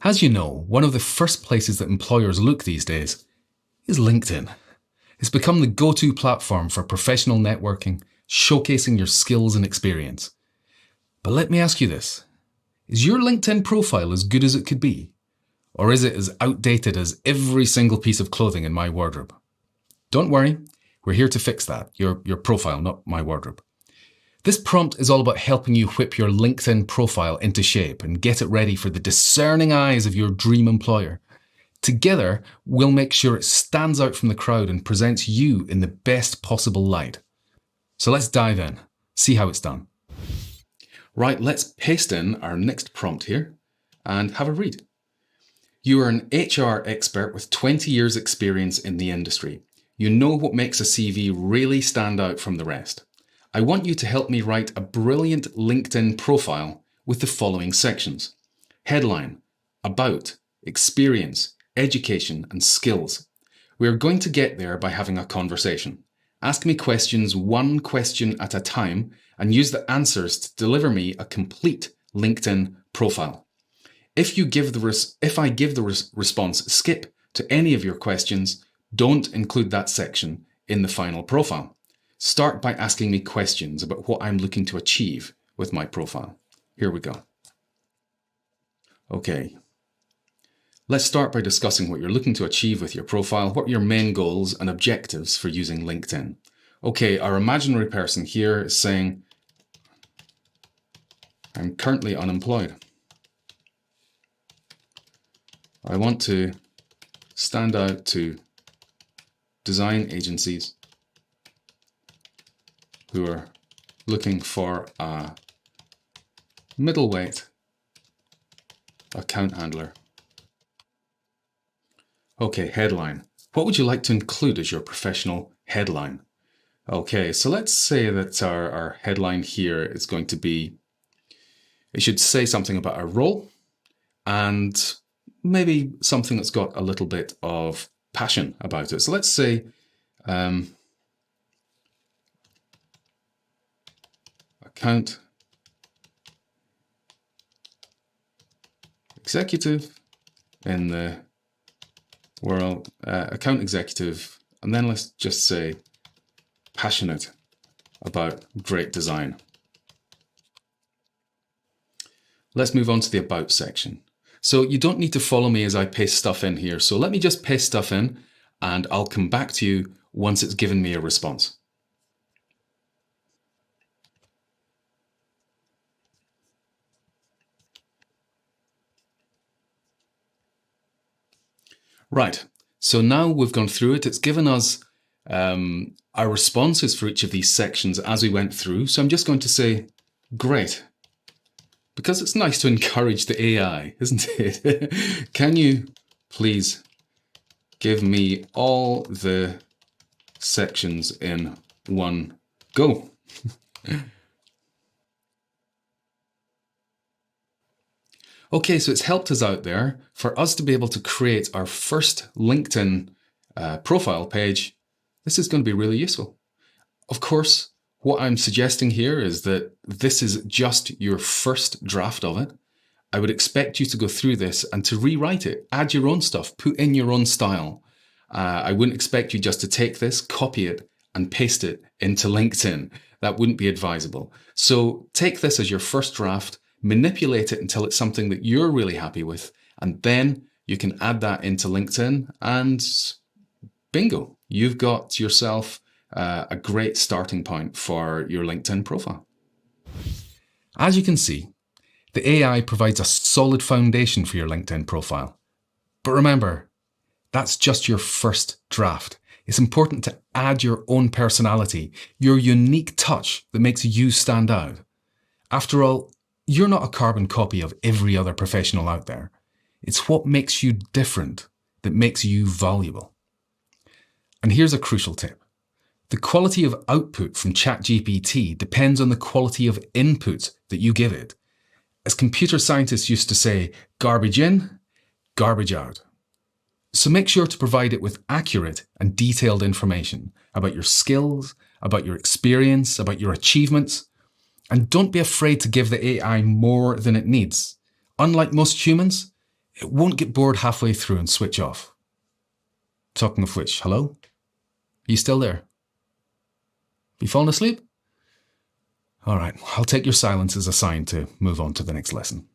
As you know, one of the first places that employers look these days is LinkedIn. It's become the go-to platform for professional networking, showcasing your skills and experience. But let me ask you this. Is your LinkedIn profile as good as it could be? Or is it as outdated as every single piece of clothing in my wardrobe? Don't worry, we're here to fix that. Your profile, not my wardrobe. This prompt is all about helping you whip your LinkedIn profile into shape and get it ready for the discerning eyes of your dream employer. Together, we'll make sure it stands out from the crowd and presents you in the best possible light. So let's dive in, see how it's done. Right, let's paste in our next prompt here and have a read. You are an HR expert with 20 years experience in the industry. You know what makes a CV really stand out from the rest. I want you to help me write a brilliant LinkedIn profile with the following sections: headline, about, experience, education, and skills. We are going to get there by having a conversation. Ask me questions one question at a time and use the answers to deliver me a complete LinkedIn profile. If I give the response skip to any of your questions, don't include that section in the final profile. Start by asking me questions about what I'm looking to achieve with my profile. Here we go. Okay. Let's start by discussing what you're looking to achieve with your profile. What are your main goals and objectives for using LinkedIn? Okay, our imaginary person here is saying, I'm currently unemployed. I want to stand out to design agencies who are looking for a middleweight account handler. Okay, headline. What would you like to include as your professional headline? Okay, so let's say that our headline here is going to be, it should say something about our role and maybe something that's got a little bit of passion about it. So let's say account executive in the world, account executive, and then let's just say passionate about great design. Let's move on to the about section. So you don't need to follow me as I paste stuff in here. So let me just paste stuff in and I'll come back to you once it's given me a response. Right, so now we've gone through it. It's given us our responses for each of these sections as we went through. So I'm just going to say, great. Because it's nice to encourage the AI, isn't it? Can you please give me all the sections in one go? Okay, so it's helped us out there for us to be able to create our first LinkedIn profile page. This is going to be really useful. Of course, what I'm suggesting here is that this is just your first draft of it. I would expect you to go through this and to rewrite it, add your own stuff, put in your own style. I wouldn't expect you just to take this, copy it, and paste it into LinkedIn. That wouldn't be advisable. So take this as your first draft, manipulate it until it's something that you're really happy with, and then you can add that into LinkedIn and bingo, you've got yourself a great starting point for your LinkedIn profile. As you can see, the AI provides a solid foundation for your LinkedIn profile. But remember, that's just your first draft. It's important to add your own personality, your unique touch that makes you stand out. After all, you're not a carbon copy of every other professional out there. It's what makes you different that makes you valuable. And here's a crucial tip. The quality of output from ChatGPT depends on the quality of input that you give it. As computer scientists used to say, garbage in, garbage out. So make sure to provide it with accurate and detailed information about your skills, about your experience, about your achievements. And don't be afraid to give the AI more than it needs. Unlike most humans, It won't get bored halfway through and switch off. Talking of which, hello? Are you still there? You fallen asleep? All right, I'll take your silence as a sign to move on to the next lesson.